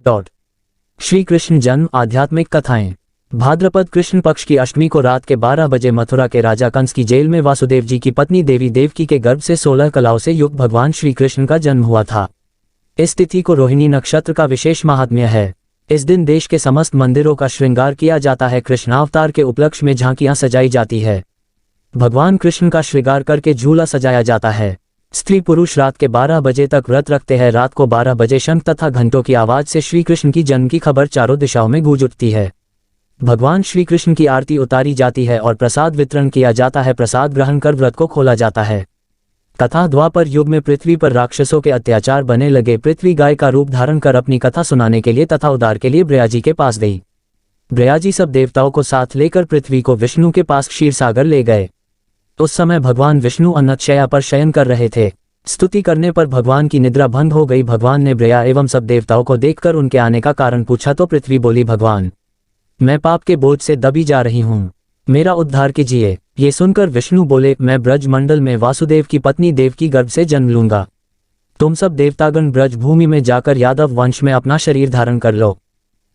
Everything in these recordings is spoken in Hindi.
श्री कृष्ण जन्म आध्यात्मिक कथाएं। भाद्रपद कृष्ण पक्ष की अष्टमी को रात के 12 बजे मथुरा के राजा कंस की जेल में वासुदेव जी की पत्नी देवी देवकी के गर्भ से 16 कलाओं से युक्त भगवान श्री कृष्ण का जन्म हुआ था। इस तिथि को रोहिणी नक्षत्र का विशेष महात्म्य है। इस दिन देश के समस्त मंदिरों का श्रृंगार किया जाता है। कृष्णावतार के उपलक्ष्य में झांकियां सजाई जाती है। भगवान कृष्ण का श्रृंगार करके झूला सजाया जाता है। स्त्री पुरुष रात के 12 बजे तक व्रत रखते हैं। रात को 12 बजे शंख तथा घंटों की आवाज से श्री कृष्ण की जन्म की खबर चारों दिशाओं में गूंज उठती है। भगवान श्री कृष्ण की आरती उतारी जाती है और प्रसाद वितरण किया जाता है। प्रसाद ग्रहण कर व्रत को खोला जाता है। कथा द्वापर युग में पृथ्वी पर राक्षसों के अत्याचार बने लगे। पृथ्वी गाय का रूप धारण कर अपनी कथा सुनाने के लिए तथा उद्धार के लिए ब्रह्मा के पास गई। ब्रह्मा सब देवताओं को साथ लेकर पृथ्वी को विष्णु के पास क्षीर सागर ले गए। उस समय भगवान विष्णु अन्नतशय्या पर शयन कर रहे थे। स्तुति करने पर भगवान की निद्रा भंग हो गई। भगवान ने ब्रह्मा एवं सब देवताओं को देखकर उनके आने का कारण पूछा तो पृथ्वी बोली, भगवान मैं पाप के बोझ से दबी जा रही हूँ, मेरा उद्धार कीजिए। ये सुनकर विष्णु बोले, मैं ब्रज मंडल में वासुदेव की पत्नी देवकी गर्भ से जन्म लूंगा। तुम सब देवतागण ब्रज भूमि में जाकर यादव वंश में अपना शरीर धारण कर लो।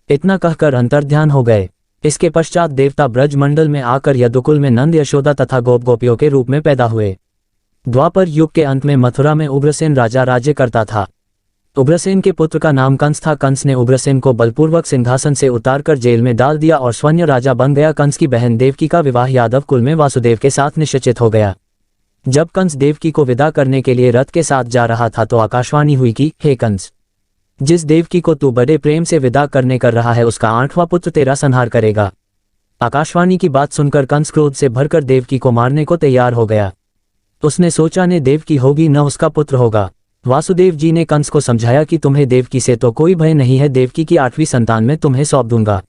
इतना कहकर अंतर्ध्यान हो गए। इसके पश्चात देवता ब्रज मंडल में आकर यदुकुल में नंद यशोदा तथा गोप गोपियों के रूप में पैदा हुए। द्वापर युग के अंत में मथुरा में उग्रसेन राजा राज्य करता था। उग्रसेन के पुत्र का नाम कंस था। कंस ने उग्रसेन को बलपूर्वक सिंहासन से उतारकर जेल में डाल दिया और स्वयं राजा बन गया। कंस की बहन देवकी का विवाह यादव कुल में वासुदेव के साथ निश्चित हो गया। जब कंस देवकी को विदा करने के लिए रथ के साथ जा रहा था तो आकाशवाणी हुई कि, हे कंस, जिस देवकी को तू बड़े प्रेम से विदा करने कर रहा है उसका 8वां पुत्र तेरा संहार करेगा। आकाशवाणी की बात सुनकर कंस क्रोध से भरकर देवकी को मारने को तैयार हो गया। उसने सोचा ने देवकी होगी न उसका पुत्र होगा। वासुदेव जी ने कंस को समझाया कि तुम्हें देवकी से तो कोई भय नहीं है, देवकी की 8वीं संतान में तुम्हें सौंप दूंगा।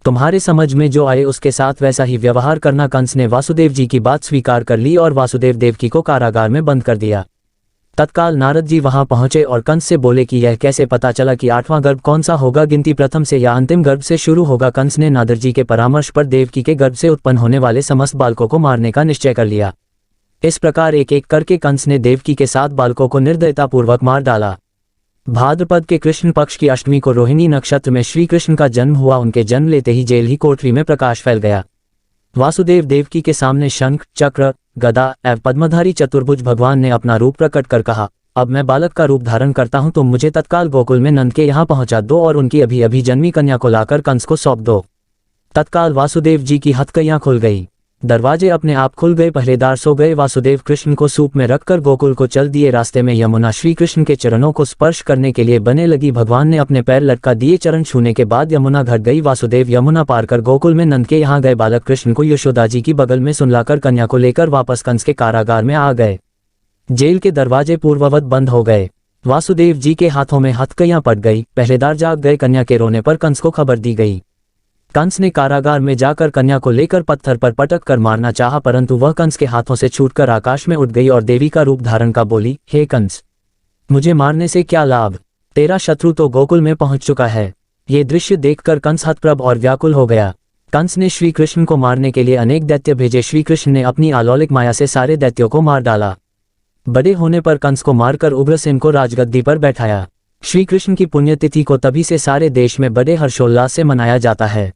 तुम्हारे समझ में जो आए उसके साथ वैसा ही व्यवहार करना। कंस ने वासुदेव जी की बात स्वीकार कर ली और वासुदेव देवकी को कारागार में बंद कर दिया। तत्काल नारद जी वहां पहुंचे और कंस से बोले कि यह कैसे पता चला कि 8वां गर्भ कौन सा होगा, गिनती प्रथम से या अंतिम गर्भ से शुरू होगा। कंस ने नारद जी के परामर्श पर देवकी के गर्भ से उत्पन्न होने वाले समस्त बालकों को मारने का निश्चय कर लिया। इस प्रकार एक एक करके कंस ने देवकी के 7 बालकों को निर्दयतापूर्वक मार डाला। भाद्रपद के कृष्ण पक्ष की अष्टमी को रोहिणी नक्षत्र में श्री कृष्ण का जन्म हुआ। उनके जन्म लेते ही जेल ही कोठरी में प्रकाश फैल गया। वासुदेव देवकी के सामने शंख, चक्र, गदा एवं पद्मधारी चतुर्भुज भगवान ने अपना रूप प्रकट कर कहा, अब मैं बालक का रूप धारण करता हूं, तुम मुझे तत्काल गोकुल में नंद के यहाँ पहुंचा दो और उनकी अभी अभी जन्मी कन्या को लाकर कंस को सौंप दो। तत्काल वासुदेव जी की हथकड़ियां खुल गई। दरवाजे अपने आप खुल गए। पहरेदार सो गए। वासुदेव कृष्ण को सूप में रखकर गोकुल को चल दिए। रास्ते में यमुना श्री कृष्ण के चरणों को स्पर्श करने के लिए बने लगी। भगवान ने अपने पैर लटका दिए। चरण छूने के बाद यमुना घट गई। वासुदेव यमुना पार कर गोकुल में नंद के यहाँ गए। बालक कृष्ण को यशोदा जी की बगल में सुलाकर कन्या को लेकर वापस कंस के कारागार में आ गए। जेल के दरवाजे पूर्ववत बंद हो गए। वासुदेव जी के हाथों में हथकड़ियां पड़ गई। पहरेदार जाग गए। कन्या के रोने पर कंस को खबर दी गई। कंस ने कारागार में जाकर कन्या को लेकर पत्थर पर पटक कर मारना चाहा, परंतु वह कंस के हाथों से छूटकर आकाश में उड़ गई और देवी का रूप धारण का बोली, हे कंस, मुझे मारने से क्या लाभ, तेरा शत्रु तो गोकुल में पहुंच चुका है। ये दृश्य देखकर कंस हतप्रभ और व्याकुल हो गया। कंस ने श्री कृष्ण को मारने के लिए अनेक दैत्य भेजे। श्री कृष्ण ने अपनी अलौकिक माया से सारे दैत्यों को मार डाला। बड़े होने पर कंस को मारकर उग्रसेन को राजगद्दी पर बैठाया। श्री कृष्ण की पुण्यतिथि को तभी से सारे देश में बड़े हर्षोल्लास से मनाया जाता है।